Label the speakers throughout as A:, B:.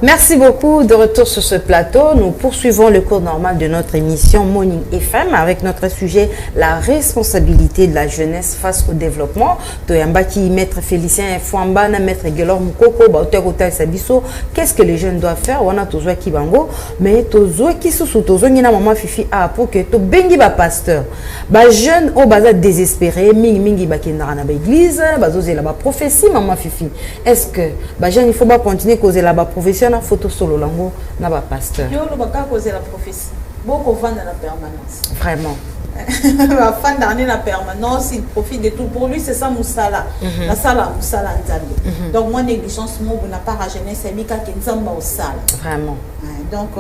A: Merci beaucoup. De retour sur ce plateau, nous poursuivons le cours normal de notre émission Morning FM avec notre sujet la responsabilité de la jeunesse face au développement. Toyambaki, maître Félicien Fouambana, maître Gelor Mukoko, Baoterotai Sabiso, qu'est-ce que les jeunes doivent faire? On a toujours qui bango, mais toujours qui sous toujours ni na maman fifi a pour que to bengi ba pasteur. Ba jeune au baza désespéré, mingi ba kindara na ba église, bazoze la ba prophétie maman fifi. Est-ce que ba jeune il faut pas continuer causer la ba prophétie? Na photo solo lango na ba pasteur.
B: Yo lo baka causer la prophétie. Beaucoup vendre la permanence.
A: Vraiment.
B: La fin d'année la permanence, il profite de tout. Pour lui c'est ça moussala. La sala moussala nzambe. Donc moi négligence moi n'a pas à jeunesse et mika kenzamba au sala.
A: Vraiment.
B: Donc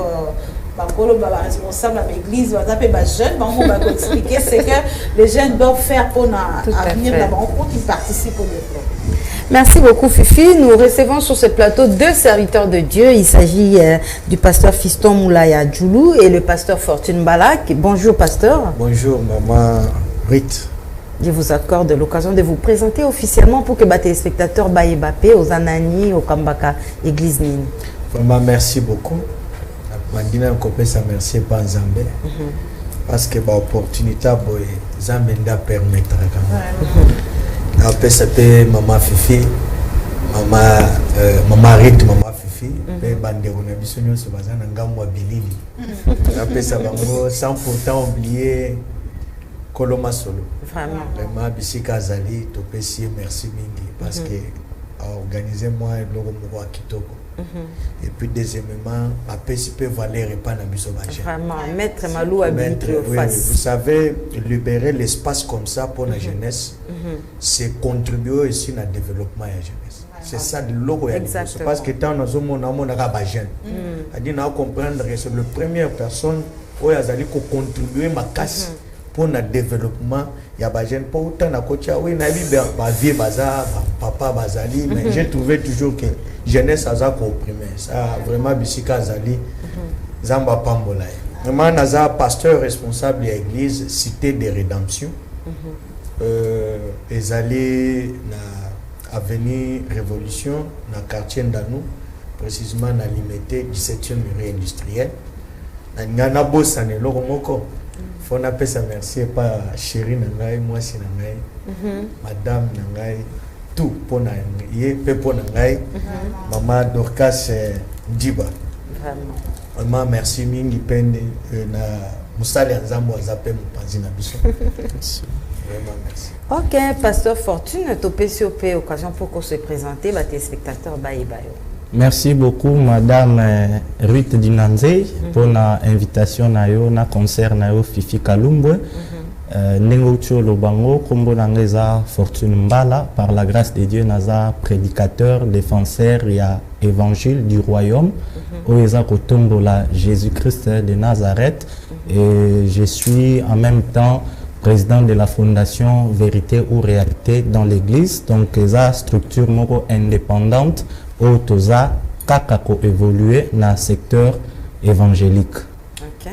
B: bakolo ba responsable de l'église va taper ba jeune on va expliquer c'est que les jeunes doivent faire pour avenir là-bas pour qu'ils participent au développement.
A: Merci beaucoup Fifi. Nous recevons sur ce plateau deux serviteurs de Dieu. Il s'agit du pasteur Fiston Moulaya Djoulou et le pasteur Fortune Balak. Bonjour pasteur.
C: Bonjour maman Rite.
A: Je vous accorde l'occasion de vous présenter officiellement pour que les téléspectateurs baye bapé aux Anani, au Kambaka, Église Nini.
C: Vraiment merci beaucoup. Mandina Nkopesa merci pas Zambé. Parce que l'opportunité boy Zambenda permettra quand même. Après ça peut maman Fifi, maman Rite, maman Fifi, pe bande on a bisogno se bazana ngamwa bilili. Après ça bango sans pourtant oublier Koloma Solo. Vraiment bisika zali to pesier merci mingi parce que a organisé moi logo moko kitoko. Et puis deuxièmement après si peut valer pas na biso baje.
A: Vraiment maître Malou habite face.
C: Vous savez libérer l'espace comme ça pour la jeunesse, c'est contribuer aussi au développement de la jeunesse. C'est ça le logo parce que tant nous sommes on jeune. A dit nous comprendre que c'est la première personne où il a contribuer ma casse pour le développement il y a des jeunes pour autant na kocha oui na vie bazar papa bazali mais j'ai trouvé toujours que jeunesse a comprimé ça vraiment bisika zali zamba pambola vraiment naza pasteur responsable de l'église Cité de Rédemption ezali na avenue Révolution na quartier Ndanou précisément na limité 17e rue industrielle na ngana bosane loko moko faut n'appeler ça merci pas chérie nangai moi si nangai madame nangai tout pour nangai pour nangai maman Dorcas Diba vraiment merci mingi pende na musali nzambo azape mupanzi na biso vraiment merci.
A: OK pasteur Fortune topé occasion pour qu'on se présente ba téléspectateurs baye bayo.
D: Merci beaucoup Madame Ruth Dinanze pour l'invitation na yo na concert na yo Fifi Kalumbwe. Nengo Tcholo Bango kombo nangeza Fortune Mbala par la grâce de Dieu naza prédicateur défenseur ya évangile du royaume oeza kotombola Jésus-Christ de Nazareth et je suis en même temps président de la fondation Vérité ou Réalité dans l'église donc eza structure moko indépendante au Toza Kakako évoluer dans le secteur évangélique.
A: OK.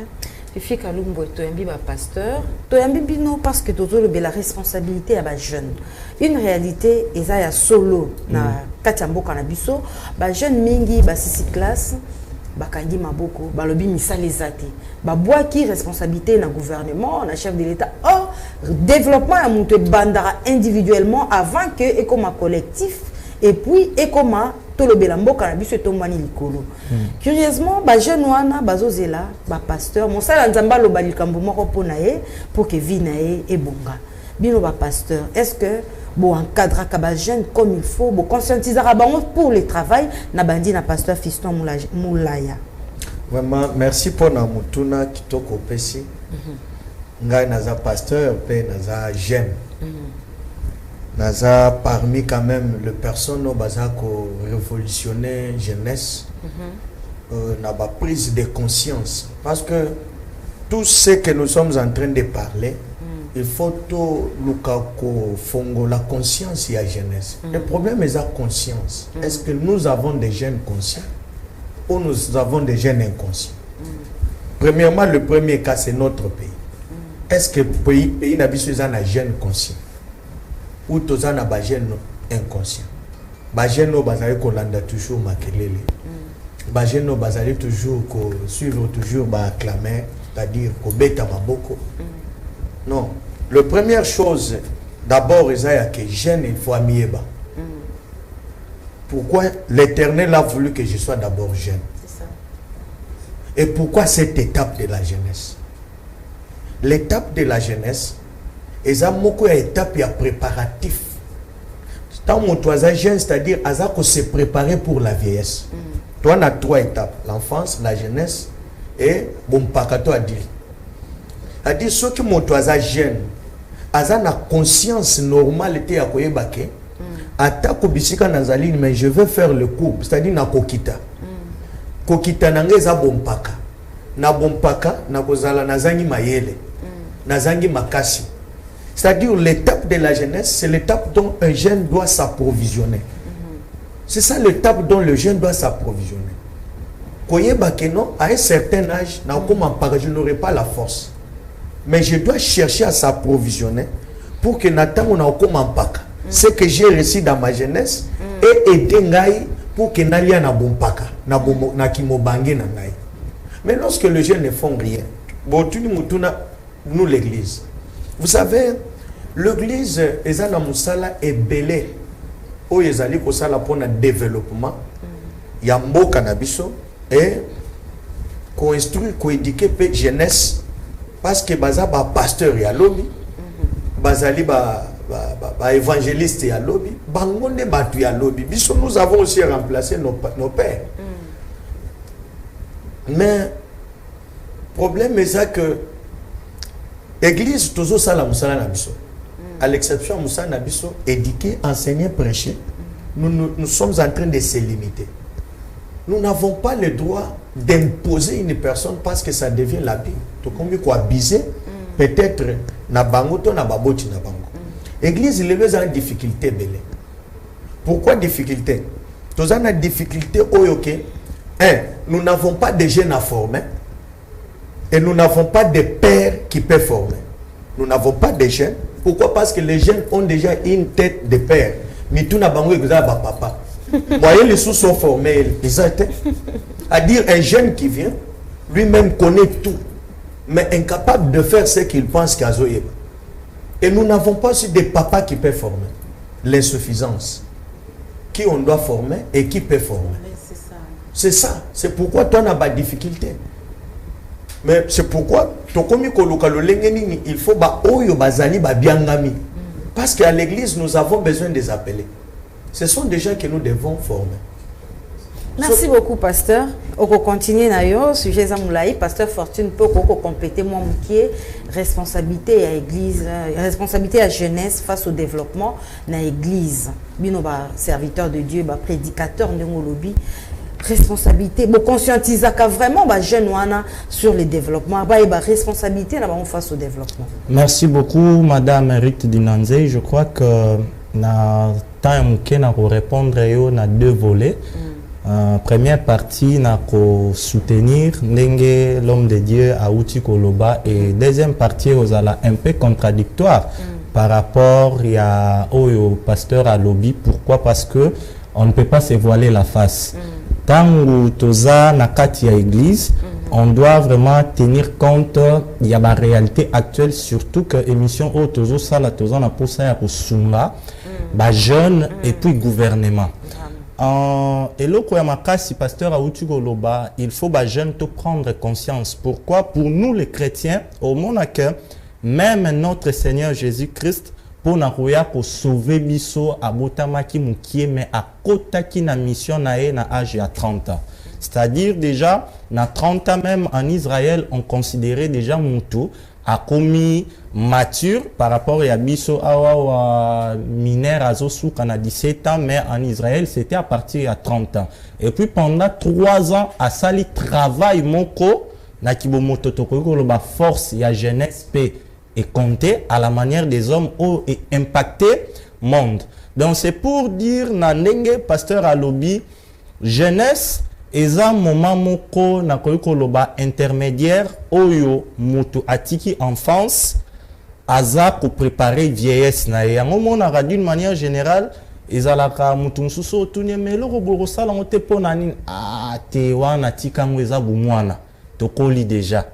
A: Fifi Kalumbo toyambi ba pasteur, toyambi bino parce que tozo la responsabilité à ba jeune. Une réalité eza ya solo na katambo kanabiso, ba jeune mingi ba sisi classe ba kangi maboko, ba lobi misali zati. Ba boaki responsabilité na gouvernement, na chef de l'État. Oh, développement ya monte bandara individuellement avant que et comme collectif et puis et comment tout le belambo cannabis et tomani likolo. Curieusement ba jeune wana bazozela ba pasteur mon sala nzamba lo balikambo moko ponaye pour que vie nae et bonga. Bino ba pasteur, est-ce que bon encadrer ba jeune comme il faut, bon conscientiser bango pour le travail na bandi na pasteur Fiston Moulaya.
C: Vraiment merci pour na mutuna kitoko pesi. Ngai naza pasteur pe naza jeune. Naza parmi quand même les personnes au bazako révolutionner jeunesse n'a pas prise de conscience parce que tout ce que nous sommes en train de parler il faut tout lukako fongo la conscience et la jeunesse. Le problème est la conscience. Est-ce que nous avons des jeunes conscients ou nous avons des jeunes inconscients? Premièrement, le premier cas c'est notre pays. Est-ce que le pays n'a pas de jeunes conscients ou tous en a des jeunes inconscients? Bajeno bazali kolanda toujours makelele. bajeno bazali toujours suivre toujours acclamer, c'est-à-dire ko beta maboko. Non, la première chose d'abord c'est que jeune il faut amieba. Pourquoi l'Éternel a voulu que je sois d'abord jeune? C'est ça. Et pourquoi cette étape de la jeunesse? L'étape de la jeunesse est une étape préparatif. Tant que tu es jeune, c'est-à-dire que se préparer pour la vieillesse. Tu as 3 étapes: l'enfance, la jeunesse et bon pakato adulte. C'est-à-dire ceux qui sont jeune, ils ont la conscience normale de koyebake. Atako bisika nazaline, mais je veux faire le coup, c'est-à-dire na kokita. Kokita nangeza bompaka. Na bompaka na kozala nazangi mayele. Nazangi makasi. C'est-à-dire l'étape de la jeunesse, c'est l'étape dont un jeune doit s'approvisionner. C'est ça l'étape dont le jeune doit s'approvisionner. Koyebake non, à un certain âge, je n'aurai pas la force. Mais je dois chercher à s'approvisionner pour que Nathan on a comme paka. Ce que j'ai reçu dans ma jeunesse et aider ngai pour que nalia na bompaka na kimobange na ngai. Mais lorsque les jeunes ne font rien, nous l'église. Vous savez, l'église ezana musala est belé. O ezali ko sala pour le développement. Ya mboka na biso et ko instruire, ko éduquer pe jeunesse parce que baza ba pasteur ya lobby. Bazali ba évangéliste à lobby, bangonde batu à lobby. Nous avons aussi remplacé nos pères. Mais problème est ça que l'église toujours ça la musala nabiso. À l'exception musala nabiso, éduquer, enseigner, prêcher. Nous sommes en train de se limiter. Nous n'avons pas le droit d'imposer une personne parce que ça devient la Bible. Donc on peut abuser peut-être na bango to na baboti na bango. L'église, il est en difficulté. Pourquoi difficulté? Nous avons une difficulté. Nous n'avons pas de jeunes à former. Et nous n'avons pas de pères qui peuvent former. Nous n'avons pas de jeunes. Pourquoi? Parce que les jeunes ont déjà une tête de père. Mais tout n'a pas de papa. Voyez, les sous sont formés. À dire un jeune qui vient, lui-même connaît tout. Mais incapable de faire ce qu'il pense qu'à Zoyeba. Et nous n'avons pas aussi des papas qui peuvent former. L'insuffisance. Qui on doit former et qui peut former. C'est ça. C'est pourquoi tu as des difficultés. Mais c'est pourquoi il faut parce qu'à l'église, nous avons besoin des appelés. Ce sont des gens que nous devons former.
A: Merci beaucoup, pasteur. On va continuer na sujet zamoulaï. Pasteur Fortune peut compléter moi qui responsabilité à l'église, responsabilité à jeunesse face au développement na l'église. Bino ba serviteur de Dieu, ba prédicateur de lobby. Responsabilité, bon conscientiser vraiment ba jeune wana sur le développement, ba responsabilité là face au développement.
D: Merci beaucoup, Madame Ruth Dinanze. Je crois que na temps que na répondre yo na 2 volets. Première partie, na soutenir l'homme de Dieu à Outi Koloba, et deuxième partie, aux un peu contradictoire par rapport au pasteur à lobby. Pourquoi? Parce que on ne peut pas se voiler la face. Tant que toza na kati ya église, on doit vraiment tenir compte de la réalité actuelle, surtout que émission au tozo sala toza na posa ya kusunga ba jeune et puis gouvernement. Et là, si pasteur Aouti Goloba, il faut que jeunes prendre conscience. Pourquoi? Pour nous les chrétiens, au monde que même notre Seigneur Jésus-Christ, pour nous sauver biso à Botamaki Moukie, mais à Kotaki na mission na âge à 30 ans. C'est-à-dire déjà, na 30 ans même en Israël, on considérait déjà Moutou a commis mature par rapport à Biso Awa mineur à Zosu qu'on a 17 ans, mais en Israël c'était à partir de 30 ans. Et puis pendant 3 ans, à Sali travail moko, na kibomoto toko la force ya jeunesse paix et compter à la manière des hommes et impacter monde. Donc c'est pour dire na nenge pasteur à lobby jeunesse. Eza moment moko na koloba intermédiaire oyo mutu atiki enfance aza pour préparer vieillesse na yango mona d'une manière générale ezalaka mutu mususu otunie mais eloko bokosala ngo te mpo na nini te wana tikango eza bomwana tokoli déjà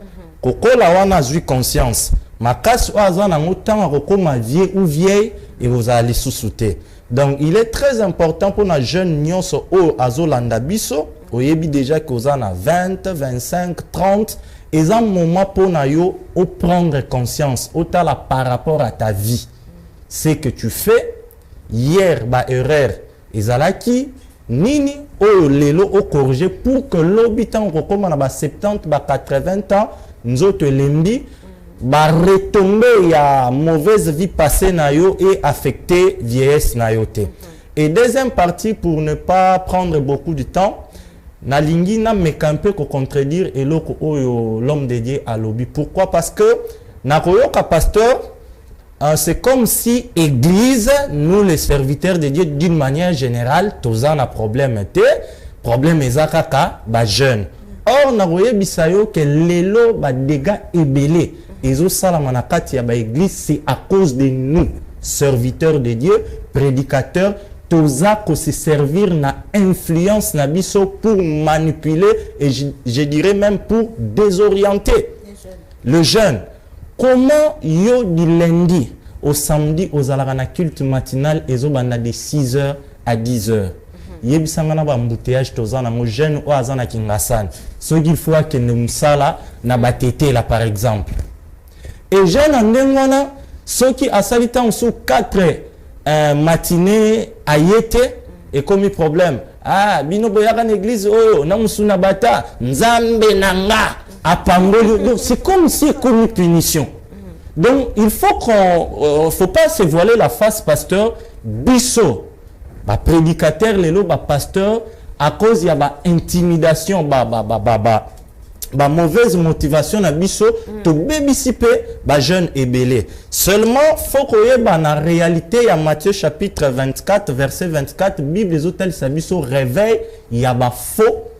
D: kokola wana azwi conscience makasi oyo aza nango ntango akokoma vie ou vieille ekozala lisusu te. Donc il est très important pour na jeune nyonso oyo azolanda biso oyebi déjà koza na 20 25 30 et un moment pour na yo au prendre conscience otala par rapport à ta vie ce que tu fais hier ba erreur ezalaki nini oyo lelo o corriger pour que l'habitant kokoma na ba 70 ba 80 ans nzoto lembi ba retomber ya mauvaise vie passée na yo et affecter vieillesse na yo te. Et deuxième partie, pour ne pas prendre beaucoup de temps, na lingi na mekampe ko contredire eloko oyo l'homme dédié à lobby. Pourquoi? Parce que na koyoka pasteur c'est comme si église, nous les serviteurs de Dieu d'une manière générale, tous en a problème te, problème ezakaka ba jeune. Or na koyebisa yo que lelo ba dégâts ebelé ezo sala manakati ya ba église, c'est à cause de nous serviteurs de Dieu, prédicateurs, toza ko se servir na influence na biso pour manipuler et je dirais même pour désorienter le jeune. Comment yo du lundi au samedi aux alaka culte matinal ezo banda de 6h à 10h. Yebisanga na ba embouteillage toza na mo jeune o azana kingasane. Ce qu'il faut que ne musala na batete là par exemple. Et jeune en ndengwana ceux qui asalita en sous 4 matinée à yete et comme problème bino boyaka na église oyo na musuna bata nzambe nanga apangoli. C'est comme si comme une punition. Donc il faut faut pas se voiler la face pasteur biso ba prédicateur lelo ba pasteur à cause ya ba intimidation ba mauvaise motivation na biso to bébisipe ba jeune ebélé. Seulement faut koyeba na réalité ya Matthieu chapitre 24 verset 24 Bible les hôtels sa biso réveil ya ba faux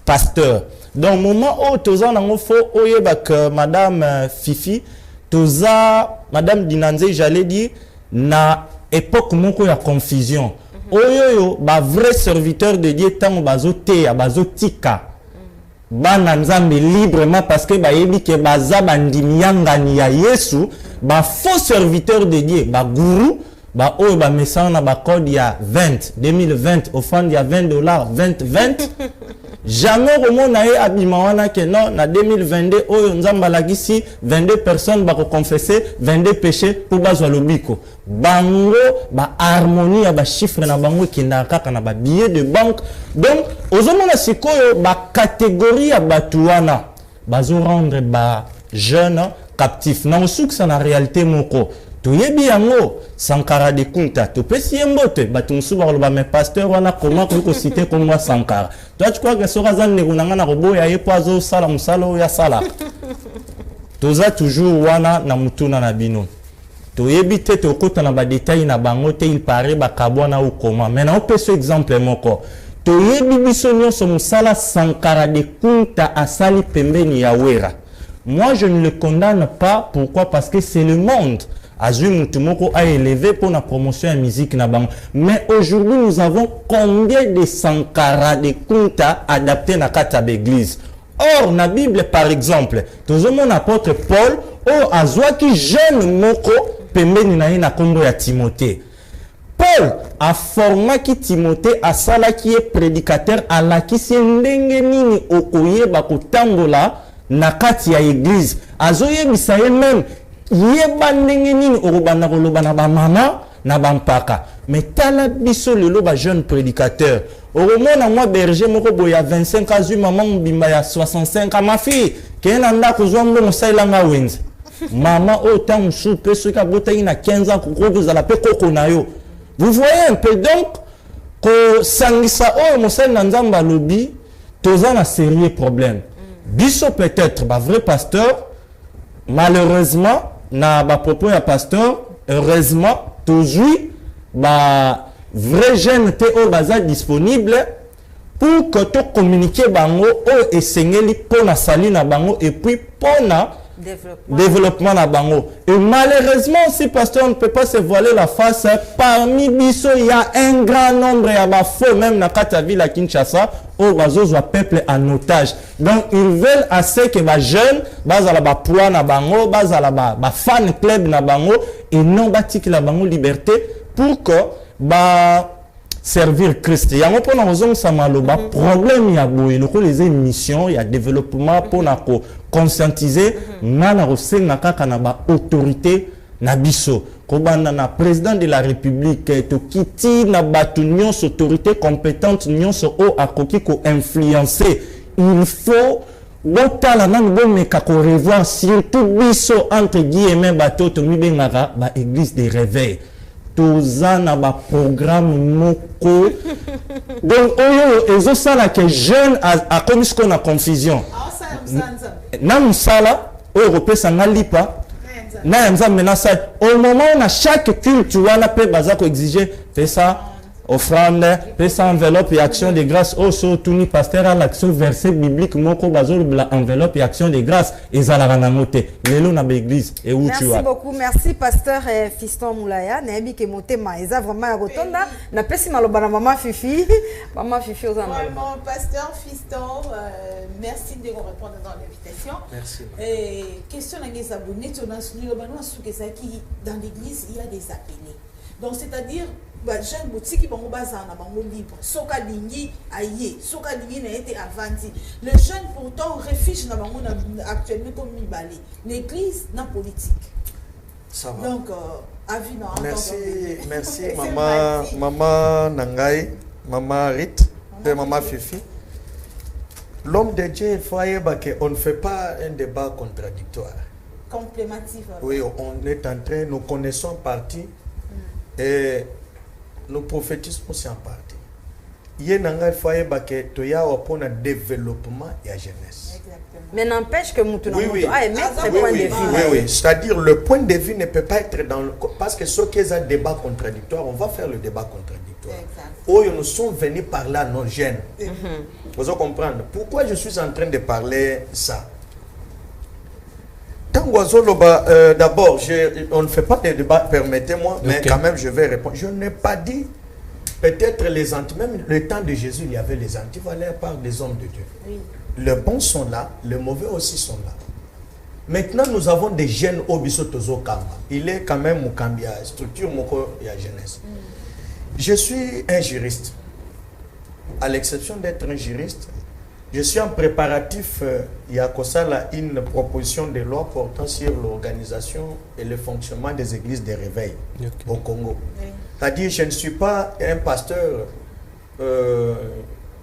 D: pasteur. Donc moment où toza nango faux oyeba que madame Fifi toza madame Dinanze j'allais dire na époque moko ya confusion. Oyoyo ba vrai serviteur de Dieu tango bazote ya bazotika bana nzambe librement parce que ba yebi ke baza bandimiangani ya Yesu ba faux serviteur de Dieu ba guru ba oyo ba message na ba code ya 2020 offrande ya $20 20 jamais remona ye abima wana ke non na 2022 oyo nzamba lagisi 22 personnes ba ko confesser 22 péchés pour bazwa lobiko bango ba harmonie ya ba chiffre na bango kinda kaka na ba billet de banque. Donc ozomona sikoyo ba catégorie ya batuana bazo rendre ba jeune captif na usuksa na réalité moko toyebi yango Sankara de Kunta to pesi mbote batumsu ba loba mais pasteur wana comment ko citer comme moi Sankara. Toi tu crois que sera zan negunanga na roboya ye poazo sala musalo ya sala toza toujours wana na mutuna na bino toyebi te to kota na ba détail na bango te il paraît ba kabwana ou comment. Maintenant on peut ce exemple moko toyebi biso nyonso musala Sankara de Kunta asali pembeni ya wera. Moi je ne le condamne pas. Pourquoi? Parce que c'est le monde Azui Mutumoko a élevé pour la promotion de la musique na bango. Mais aujourd'hui, nous avons combien de Sankara, de Kunta adaptés na kata l'église? Or, na Bible, par exemple, tout le monde apôtre Paul, azwa qui jeune moko, pembeni na na kombo ya Timothée. Paul a formé qui Timothée a sala qui est prédicateur à la qui se ndenge nini okoye bakotangola na kati ya église. Azoye bisaye même yeba ndenge nini orobana koloba na ba mama na ba mpaka. Mais tala biso lelo ba jeune prédicateur. Oromona moi berger moko boya 25 ans zu maman mbimba ya 65 ans ma fille kena ndako zwambo mosaila nga wenze. Mama autant soupe ce ka botayi na 15 ans ko za la pe koko na yo. Vous voyez un peu donc que sangisa o mosaila nzamba lobi toza na sérieux problème. Biso peut-être ba vrai pasteur malheureusement na ba propos ya pasteur heureusement toujours ba vrai jeune te o baza disponible pour que to communiquer bango o esengeli pona sali na bango et puis pona développement na bango. Et malheureusement aussi, pasteur, on ne peut pas se voiler la face. Parmi biso, il y a un grand nombre de faux, même na kata ville à Kinshasa, au bazozwa peuple en otage. Donc ils veulent assez que les jeunes, bazala ba poids na bango, bazala ba fan club na bango, et non batik la bango liberté pour que ba servir Christ. Il y a un problème, il y a les émissions, il y a développement pour conscientiser, nana aussi na autorité na biso. Kobanda na président de la République to kiti na batu nyonso autorité compétente nyonso o akoki ko influencer. Il faut botala na bomeka ko revoir surtout biso entre guillemets bato to mibengaka ba église de réveil. Toza na ba programme moko. Donc oyo ezo sala que jeune a comme ce qu'on a confusion. Na musala oyo repesa ngalipa. Au moment où à chaque culte, tu vois, la paix, bazako exiger, fais ça, offrande, fais ça, enveloppe et action de grâce. Oh, so, tout ni pasteur à l'action verset biblique, moko bazo, la enveloppe et action de grâce, et zalagana moté. Lélo na l'église, et où tu vois.
A: Merci beaucoup, merci pasteur Fiston Moulaya, Nabi ke moté ma, eza vraiment à rotonda, na pesi maloba na maman Fifi, maman Fifi aux
B: vraiment, pasteur Fiston, merci de répondre dans l'invitation.
C: Merci.
B: Question à les abonnés, dans l'église, il y a des appelés. Donc, c'est-à-dire, jeune boutique qui vont baser en avant libre. Soka lingi aïe, soka lingi n'a été avancé. Le jeune pourtant réfugie dans actuellement comme Mibali. L'église n'a politique.
C: Ça va.
B: Donc, avis dans.
C: Merci, maman Nangai, maman Rit, et maman Fifi. L'homme de Dieu, il faut on ne fait pas un débat contradictoire.
B: Complémentif.
C: Oui, on est en train, nous connaissons en partie et nous prophétisons aussi en partie. Il y a un développement et la jeunesse.
A: Mais n'empêche que nous
C: oui, c'est-à-dire le point de vue ne peut pas être dans le... Parce que ce qui est un débat contradictoire, on va faire le débat contradictoire. Où nous sommes venus parler à nos jeunes. Vous comprenez pourquoi je suis en train de parler ça. D'abord, on ne fait pas de débat, permettez-moi, mais quand même je vais répondre. Je n'ai pas dit, peut-être les anti, même le temps de Jésus, il y avait les antivaleurs par des hommes de Dieu. Oui. Les bons sont là, les mauvais aussi sont là. Maintenant, nous avons des jeunes au Bisotozo Kamba. Il est quand même Mukambia, structure Moko et la jeunesse. Je suis un juriste. À l'exception d'être un juriste, je suis en préparatif, il y a une proposition de loi portant sur l'organisation et le fonctionnement des églises de réveil au Congo. Oui. C'est-à-dire, je ne suis pas un pasteur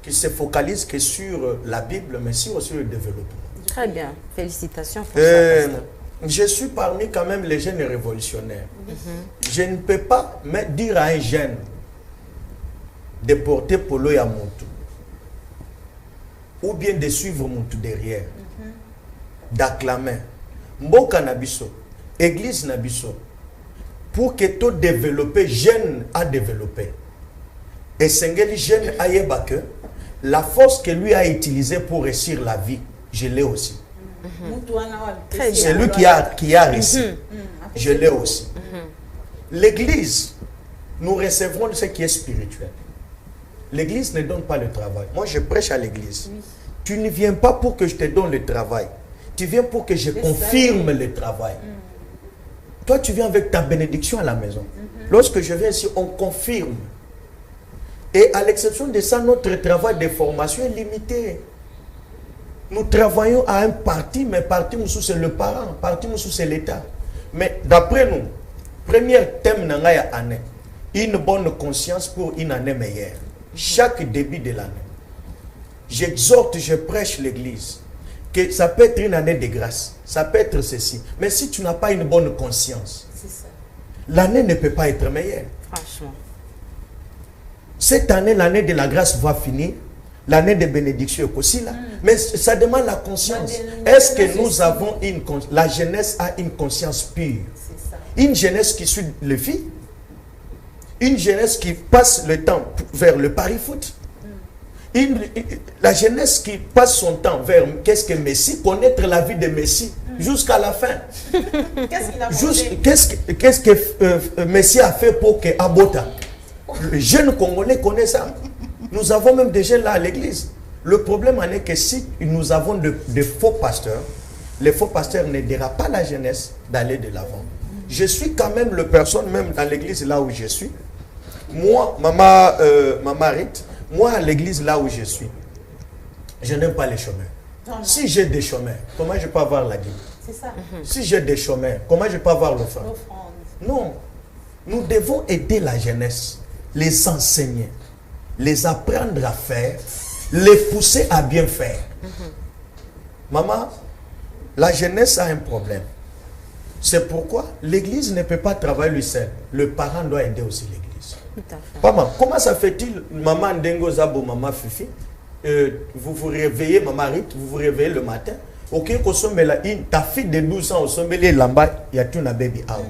C: qui se focalise que sur la Bible, mais aussi sur le développement.
A: Très bien, félicitations pour ça.
C: Je suis parmi quand même les jeunes révolutionnaires. Je ne peux pas dire à un jeune de porter polo à Montou, ou bien de suivre Montou derrière, d'acclamer. Mboka Nabiso, Église Nabiso, pour que tout développé, jeune a développé. Et Sengeli jeune a que la force que lui a utilisée pour réussir la vie, je l'ai aussi. C'est lui qui a réussi. Je l'ai aussi. L'église, nous recevrons ce qui est spirituel. L'église ne donne pas le travail. Moi, je prêche à l'église. Tu ne viens pas pour que je te donne le travail. Tu viens pour que je confirme le travail. Toi, tu viens avec ta bénédiction à la maison. Lorsque je viens ici, on confirme. Et à l'exception de ça, notre travail de formation est limité. Nous travaillons à un parti, mais parti Moussou c'est le parent, parti Moussou c'est l'État. Mais d'après nous, premier thème dans l'année, une bonne conscience pour une année meilleure. Chaque début de l'année. J'exhorte, je prêche l'église, que ça peut être une année de grâce, ça peut être ceci. Mais si tu n'as pas une bonne conscience, l'année ne peut pas être meilleure.
A: Franchement.
C: Cette année, l'année de la grâce va finir. L'année de bénédiction est aussi là. Mais ça demande la conscience. Est-ce que nous avons la jeunesse a une conscience pure? Une jeunesse qui suit les filles. Une jeunesse qui passe le temps vers le pari-foot. La jeunesse qui passe son temps vers qu'est-ce que Messi, connaître la vie de Messi. jusqu'à la fin.
B: Qu'est-ce qu'il a montré?
C: Qu'est-ce que Messi a fait pour que Abota, le jeune Congolais, connaît ça? Nous avons même des jeunes là à l'église. Le problème en est que si nous avons de faux pasteurs, les faux pasteurs n'aidera pas la jeunesse d'aller de l'avant. Je suis quand même le personne, même dans l'église là où je suis. Moi, maman Rite, moi à l'église là où je suis, je n'aime pas les chômeurs.
B: Non.
C: Si j'ai des chômeurs, comment je peux avoir la dîme?
B: C'est ça.
C: Si j'ai des chômeurs, comment je peux avoir l'offrande?
B: L'offrande.
C: Non. Nous devons aider la jeunesse, les enseigner, les apprendre à faire, les pousser à bien faire. Maman, la jeunesse a un problème. C'est pourquoi l'église ne peut pas travailler lui seul. Le parent doit aider aussi l'église. Maman, comment ça fait-il, maman Ndengo Zabo, maman Fifi, vous vous réveillez, maman Rite, vous vous réveillez le matin, ok, ta fille de 12 ans, au sommet, là-bas, il y a tout un baby out.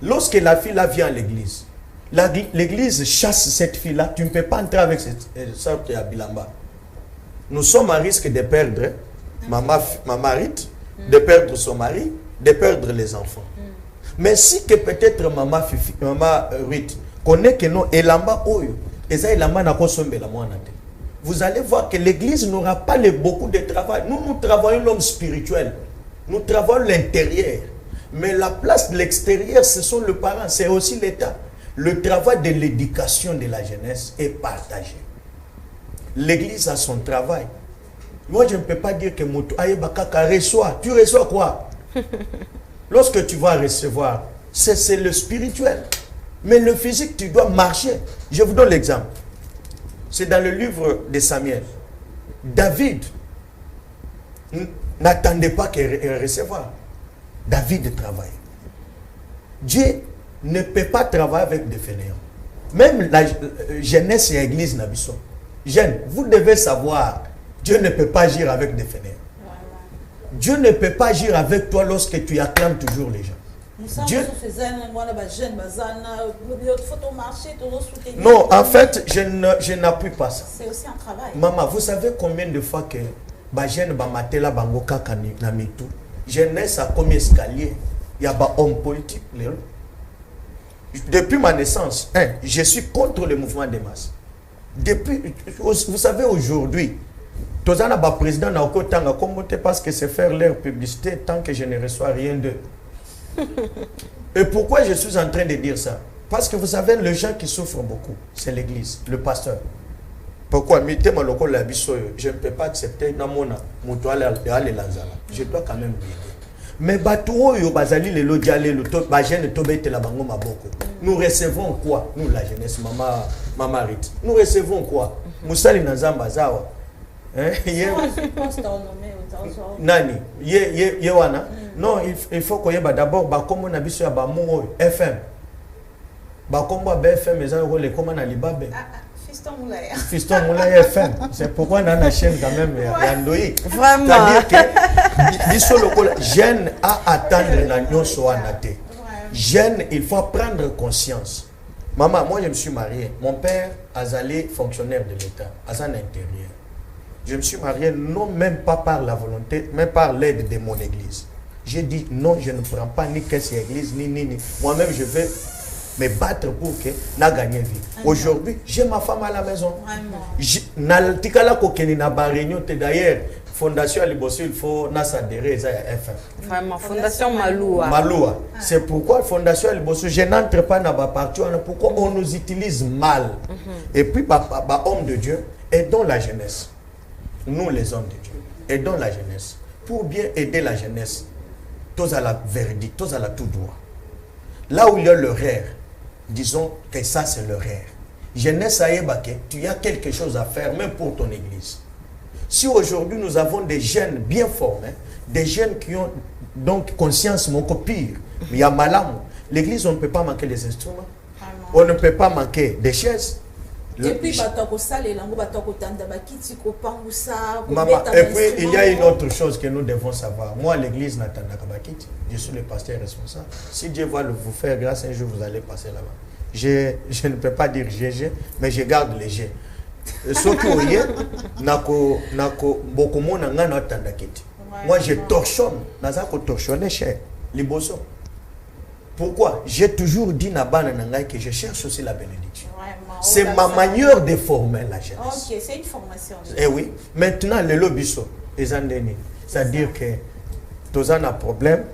C: Lorsque la fille là vient à l'église, l'église chasse cette fille-là, tu ne peux pas entrer avec cette sorte à Bilamba. Nous sommes à risque de perdre maman Rite, de perdre son mari, de perdre les enfants. Mais si que peut-être maman Rite connaît que non, Elamba Oyo, vous allez voir que l'église n'aura pas beaucoup de travail. Nous travaillons l'homme spirituel. Nous travaillons l'intérieur. Mais la place de l'extérieur, ce sont les parents, c'est aussi l'État. Le travail de l'éducation de la jeunesse est partagé. L'église a son travail. Moi, je ne peux pas dire que Moto Ayebakaka reçoit. Tu reçois quoi? Lorsque tu vas recevoir, c'est le spirituel. Mais le physique, tu dois marcher. Je vous donne l'exemple. C'est dans le livre de Samuel. David n'attendait pas qu'il recevoir. David travaille. Dieu ne peut pas travailler avec des fainéants. Même la jeunesse et l'église n'habissent. Jeune, vous devez savoir, Dieu ne peut pas agir avec des fainéants. Dieu ne peut pas agir avec toi lorsque tu acclames toujours les gens. Dieu... Non, en fait, je n'appuie pas ça.
B: C'est aussi un travail.
C: Maman, vous savez combien de fois que jeune Bamatela Bangoka Namitu, jeunesse a combien d'escaliers? Il y a des hommes politiques. Depuis ma naissance, je suis contre le mouvement des masses. Depuis, vous savez, aujourd'hui, Tozana ba président n'a aucun temps à commenter parce que c'est faire leur publicité tant que je ne reçois rien d'eux. Et pourquoi je suis en train de dire ça? Parce que vous savez, les gens qui souffrent beaucoup, c'est l'église, le pasteur. Pourquoi? Je ne peux pas accepter je dois quand même l'aider. Mais nous recevons quoi? Nous, la jeunesse, maman Rite. Nous recevons quoi? Moussali Nazamba Zawa. Nani? Yewana? Non, il faut qu'on y ait d'abord, comme on a vu sur FM. Comme BFM, les gens les commandes à l'Ibabe. Fiston Moulay FM. C'est pourquoi on a la chaîne quand même.
A: Vraiment.
C: C'est-à-dire que jeune à attendre la nion soit naté. Jeune, il faut prendre conscience. Maman, moi je me suis marié. Mon père a allé fonctionnaire de l'État, à son intérieur. Je me suis marié non même pas par la volonté, mais par l'aide de mon église. J'ai dit non, je ne prends pas ni caisse église, ni. Moi-même, je vais me battre pour que na gagné vie. Aujourd'hui, j'ai ma femme à la maison. D'ailleurs, Fondation Alibosso, il faut s'adhérer à FM.
A: Vraiment, Fondation Maloua.
C: Maloua. C'est pourquoi Fondation Alibosso, je n'entre pas dans ma partie. Pourquoi on nous utilise mal. Et puis, homme de Dieu, aidons la jeunesse. Nous, les hommes de Dieu, aidons la jeunesse. Pour bien aider la jeunesse, tous à la vérité, tous à la tout droit. Là où il y a l'erreur, disons que ça c'est l'erreur. Jeunesse à Ebake, tu as quelque chose à faire, même pour ton église. Si aujourd'hui nous avons des jeunes bien formés, des jeunes qui ont donc conscience mon pire, mais il y a malam, l'église on ne peut pas manquer les instruments, on ne peut pas manquer des chaises.
B: Et puis,
C: il y a une autre chose que nous devons savoir. Moi, l'église n'attend pas Bakiti. Je suis le pasteur responsable. Si Dieu va vous faire grâce, un jour vous allez passer là-bas. Je ne peux pas dire GG, mais je garde les G. Ce qui est, beaucoup de monde n'a pas Moi, je torchonne. Nazako torchonne cher. Liboso. Pourquoi? J'ai toujours dit que je cherche aussi la bénédiction. C'est ma manière de former la jeunesse.
B: Ok, c'est une formation.
C: Eh oui. Maintenant, le lobiso, c'est-à-dire que tous un problème,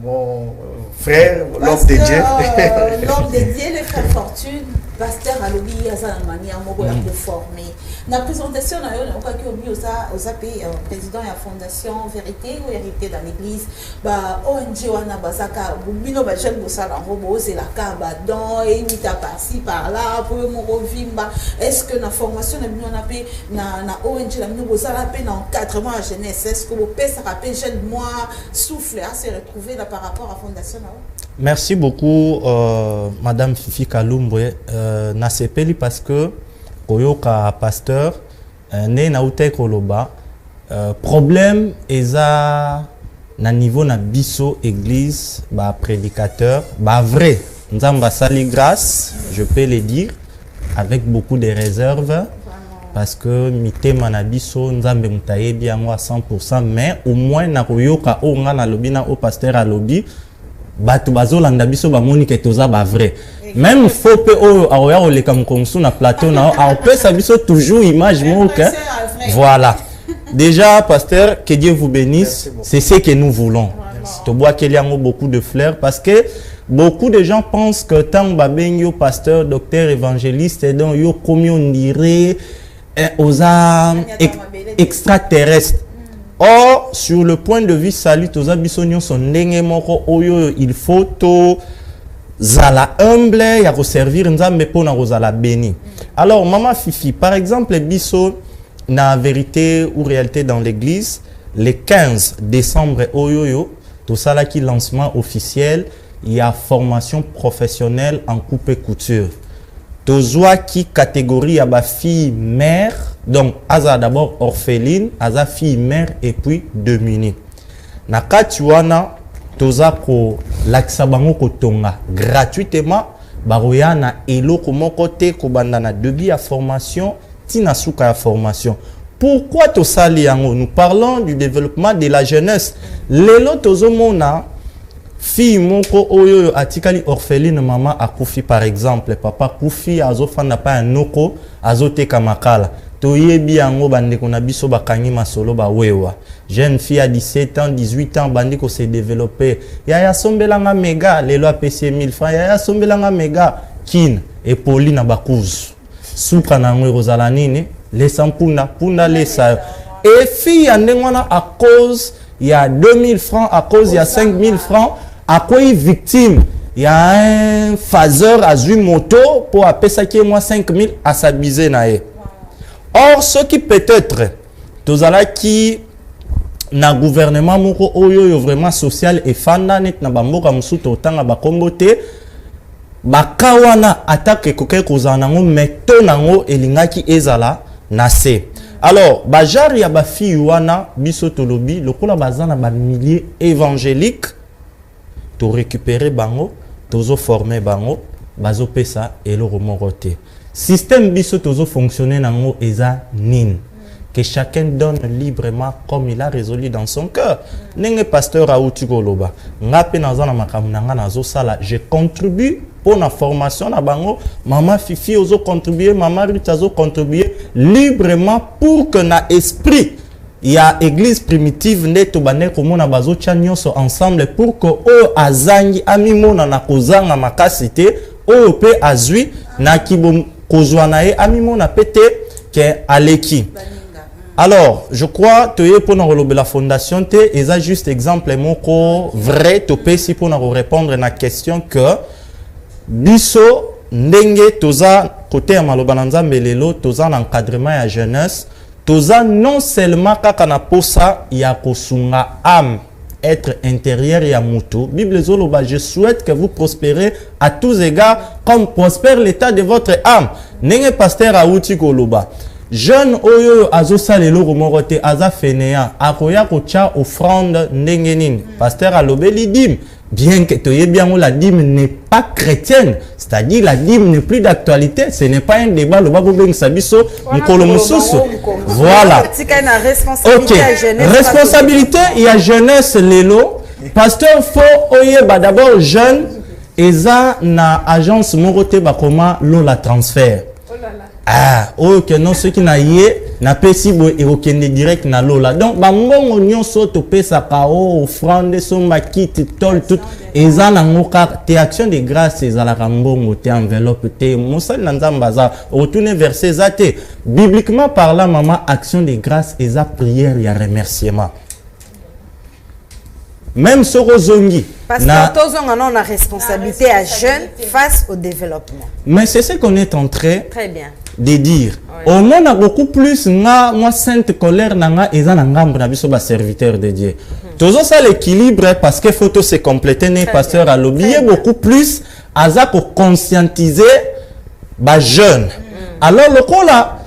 C: mon frère, l'homme de Dieu.
B: L'homme de Dieu, le frère Fortune, pasteur à l'obi, à sa manière, pour former. La présentation, on a président de la Fondation Vérité ou Hérité dans l'église. ONG, on a basaka, bino bajel bosala robo, c'est la cabadon, et mita par-ci, par-là, pour mon revimba. Est-ce que la formation, on a na ONG, la mino bosala, dans 4 mois à jeunesse, est-ce que vous pouvez se rappeler, jeune mois, souffle, à se retrouver là par rapport à la Fondation?
D: Merci beaucoup, Madame Fifi Kalumbwe. Nasepeli parce que Koyoka pasteur né na ute koloba problème eza na niveau na biso église ba prédicateur ba vrai nzamba sali grâce, je peux le dire avec beaucoup de réserves parce que mitema na biso nzambe mutayebi yango à 100%, mais au moins na koyoka o nga na lobi na o pasteur a lobi batu bazolanda biso bamoni ke toza ba vrai. Même faut pe o aoya o leka mkonsu na plateau na on peut sa biso toujours image moke. Voilà. Déjà pasteur, que Dieu vous bénisse, c'est ce que nous voulons. To bois qu'il y a beaucoup de fleurs parce que beaucoup de gens pensent que tant babenyo pasteur, docteur, évangéliste et donc yo comme on dirait aux âmes extraterrestres. Or, sur le point de vue salut, aux abissonions sont nengemoko oyo, il faut to zala humble, ya ko servir nzambe pona ko zala béni. Alors, maman Fifi, par exemple, biso na vérité ou réalité dans l'église, le 15 décembre oyo, tout ça là qui lancement officiel, il y a formation professionnelle en coupe et couture. Tozwa qui catégorie à ba fille mère, donc aza d'abord orpheline, aza fille mère et puis démunie. Na katuana toza ko laksa bango ko tonga gratuitement baroya na eloko moko te ko banda na debi à formation tina suka ya formation. Pourquoi to sali yango? Nous parlons du développement de la jeunesse. Lelo tozo mona fille moko oyo atikali orpheline maman akufi par exemple papa kufi azofanda pa noko azoteka makala toyebi yango bandeko na biso bakangi masolo ba wewa jeune fille à 17 ans 18 ans bandiko se développer ya sombelanga mega lelo apesi 1000 francs ya sombelanga mega kin et Pauline bakuzu suka na ngo rozala nini les sampunda punda les sa et fille andengwana à cause il y a 2000 francs à cause il y a 5000 francs. À quoi il victime? Il y a un phaseur à une moto pour appeler ça qui est moi 5000 à s'abuser nae. Or, ce qui peut-être, tous là qui na gouvernement moko oyo vraiment social et fanda net na bamboka musuto otanga ba kombote bakawana attaque koke kozanango meto nango elingaki ezala na se. Alors, bajari ya ba fi wana biso tolobi lokola bazana ba milliers évangéliques to récupérer bango, tozo former bango, bazo pesa et le remoroté. Système biso tozo fonctionner nango eza nin. Que chacun donne librement comme il a résolu dans son cœur. Nenge pasteur Aouti Goloba, ngape nazana makamnanga nazo sala, je contribue pour la formation na bango, maman Fifi ozo contribuer, maman Ruth ozo contribuer librement pour que na esprit il y a église primitive neto bane komona bazo chanyoso ensemble pour que o azangi amimona na kozanga makasite o pe azui na kibom kozwanae amimona pete ke aleki. Alors, je crois que pour la fondation te eza juste exemple moko vrai to pe si pour répondre à la question que biso ndenge toza côté ya maloba na nzambe lelo toza na encadrement ya jeunesse. Toza non seulement kakana posa ya kosunga âme, être intérieur ya mutu. Bible zoloba, je souhaite que vous prospérez à tous égards comme prospère l'état de votre âme. Nenge pasteur Aouti Koloba. jeune oyo azosala eloko moko te aza fainéant akoya kotia offrande ndenge nini pasteur alobeli dîme bien que toyebi yango la dîme n'est pas chrétienne, c'est-à-dire la dîme n'est plus d'actualité, ce n'est pas un débat le babo bengisa biso mukolo mususu. Voilà. OK. Responsabilité il y a jeunesse lelo pasteur faut oyeba d'abord jeune eza na agence moko te bakoma lola transfert. Ah, ok, non, ceux qui n'a yé, n'a pas si beau et aucun direct n'a lola. Donc, bah, mon oignon saute au pesa kao, offrande, son maquis, tol, tout. Et ça, n'a pas tes actions de grâce, et ça, la rambon, tes enveloppe, tes, mon sal, n'en baza, retourner vers ces athées. Bibliquement parlant, maman, action de grâce, et ça, prière, il y a remerciement. Même sur Ozongi.
A: Parce que on a une responsabilité à jeunes face au développement.
D: Mais c'est ce qu'on est en train de dire.
A: Oui.
D: Au monde a beaucoup plus, moi, sainte colère, et ça, n'a serviteur de Dieu. Toujours ça l'équilibre, parce que faut se compléter, les pasteurs à l'oublier beaucoup plus, à ça pour conscientiser les jeunes. Alors, le coup là,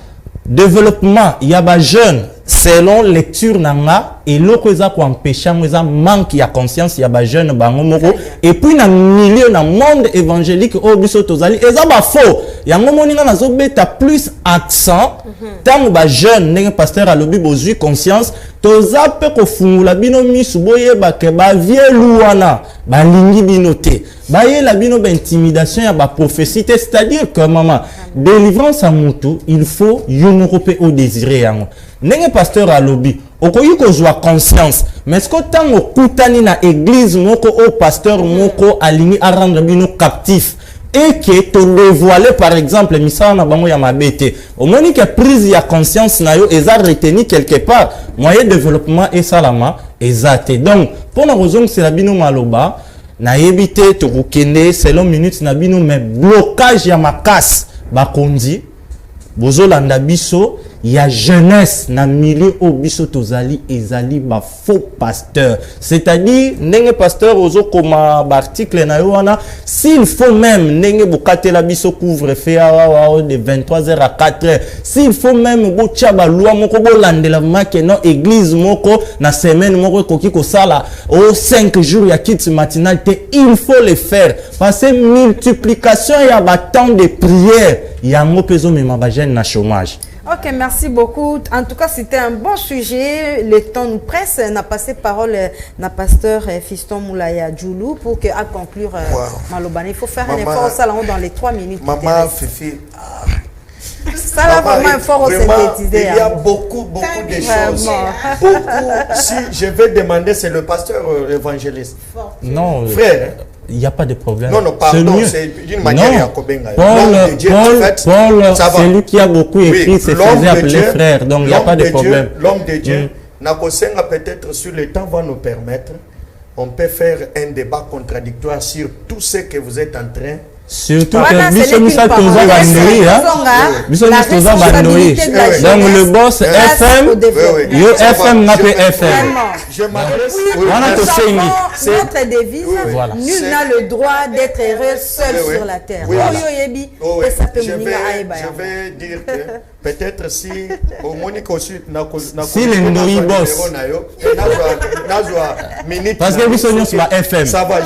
D: développement, il y a des jeunes, selon lecture nanga et loko eza ko empêcher eza manque ya conscience ya ba jeune bango moko et puis na milieu na monde évangélique au biso tozali eza ba faux yango moninga nazo beta plus accent tant ba jeune ndenge pasteur alobi bozui conscience toza pe ko fungula bino misu boyeba ke ba vielu wana ba lingi bino te ba yela bino ba intimidation ya ba prophétie c'est-à-dire que maman délivrance à mutu il faut yomoko pe au désirer yango ndenge pasteur alobi okoyi kozwa conscience mais ce que tant okutani na église moko au pasteur moko alingi a rendre bino captif et que te dévoiler par exemple misala na bango ya mabete omoni que prise ya conscience na yo eza retenu quelque part moyen de développement et salama ezate donc pour na kozong c'est la bino maloba na yebite to kokende selon minutes na bino mais blocage ya makas bakonzi bozolanda biso ya jeunesse na milieu au biso tozali ezali ba faux pasteur c'est-à-dire ndenge pasteur ozo koma ba article na yo wana s'il faut même ndenge bokatela biso couvre-feu de 23h à 4h s'il faut même botia ba loi moko bolandela make no église moko na semaine moko koki ko sala au 5 jours ya kits matinalité il faut le faire parce que multiplication ya ba temps de prière yango pezo mema ba jeune na chômage.
A: Ok, merci beaucoup. En tout cas, c'était un bon sujet. Le temps nous presse. On a passé parole à pasteur Fiston Moulaya Djoulou pour que, à conclure, Malobane. Il faut faire un effort au salon dans les 3 minutes.
C: Maman, Fifi.
A: Ça va vraiment un effort au synthétiser.
C: Il y a beaucoup de choses. Beaucoup. Si je vais demander, c'est le pasteur évangéliste.
D: Non,
C: frère.
D: Il n'y a pas de problème.
C: Non, pardon, c'est d'une manière Paul,
D: c'est lui qui a beaucoup écrit, c'est faisait appeler frère, donc il n'y a pas de problème.
C: L'homme de Dieu, Nakosenga peut-être sur le temps va nous permettre, on peut faire un débat contradictoire sur tout ce que vous êtes en train.
D: Surtout que Bissomisa Toza Bandoui, Bissomisa Toza Bandoui. Donc le boss FM, yo FM n'a pas FM.
C: Je m'adresse
A: notre devise, nul n'a le droit d'être heureux seul sur la terre.
C: Je vais dire que peut-être si au Monique aussi
D: si le Ndoi boss parce que Bissomisa sur FM.
C: Ça va,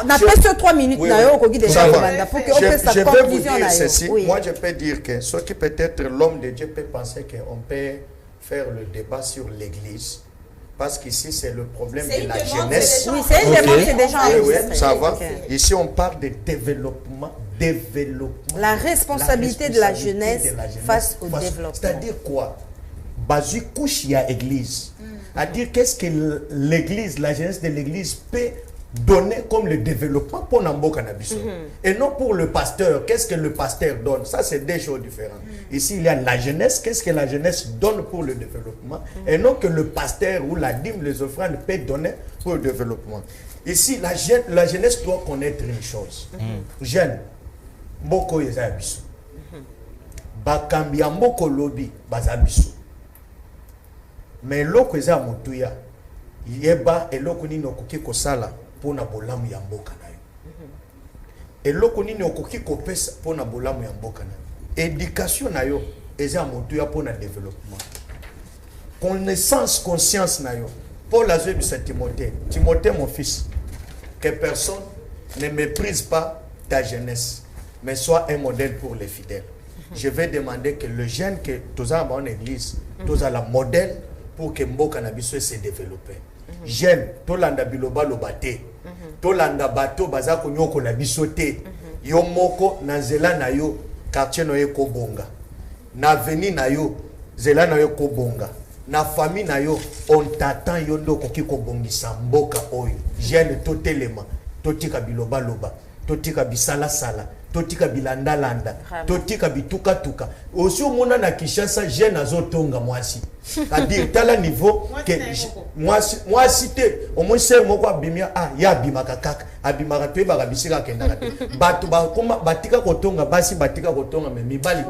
A: on a fait 3 minutes
C: je vais vous dire ceci. Moi, je peux dire que ce qui peut-être l'homme de Dieu peut penser qu'on peut faire le débat sur l'église. Parce qu'ici, c'est le problème de la jeunesse.
A: Oui, c'est une demande, c'est déjà enregistré.
C: Ça va. Ici, on parle de développement.
A: La responsabilité de la jeunesse face au développement.
C: C'est-à-dire quoi? Basu couche, il y a église. C'est-à-dire qu'est-ce que l'église, la jeunesse de l'église peut donner comme le développement pour Nambo Cannabis. Et non pour le pasteur. Qu'est-ce que le pasteur donne? Ça, c'est deux choses différentes. Ici, il y a la jeunesse. Qu'est-ce que la jeunesse donne pour le développement? Et non que le pasteur ou la dîme, les offrandes peut donner pour le développement. Ici, la jeunesse doit connaître une chose. Jeune, Mboko Yezabisu. Bakambi Mboko Lobi, Bazabisu. Mais l'oko Yeza Motuya, Yeba et l'oko Nino Kuki Kosala. Pona bolamu ya mboka na yo. Eloko nini okoki kopesa pona bolamu ya mboka na yo. Éducation na yo eza motu ya pour na développement connaissance conscience na yo Paul a dit à Timothée, Timothée mon fils, que personne ne méprise pas ta jeunesse, mais sois un modèle pour les fidèles. Je vais demander que le jeune que tous en bonne église, tous à la modèle pour que Mboka Nabiso se développe. Jeune, tout landa biloba lobate, tout landa bateau bazako nyoko la bisote, yo moko na zela na yo quartier no ko bonga, na veni na yo zela na yo ko bonga. Na famille na yo on t'attend yo ndo koki ko bongisa mboka oyo jeune totelema totika biloba loba totika bisala sala totika bilanda landa totika bituka tuka aussi au monde na Kinshasa jeune azotonga mwasi c'est-à-dire tala niveau que mwasi te au moins c'est moko abimia ya bimaka kaka abimaka to ba bisika kenda bato ba koma batika kotonga basi batika kotonga me mibali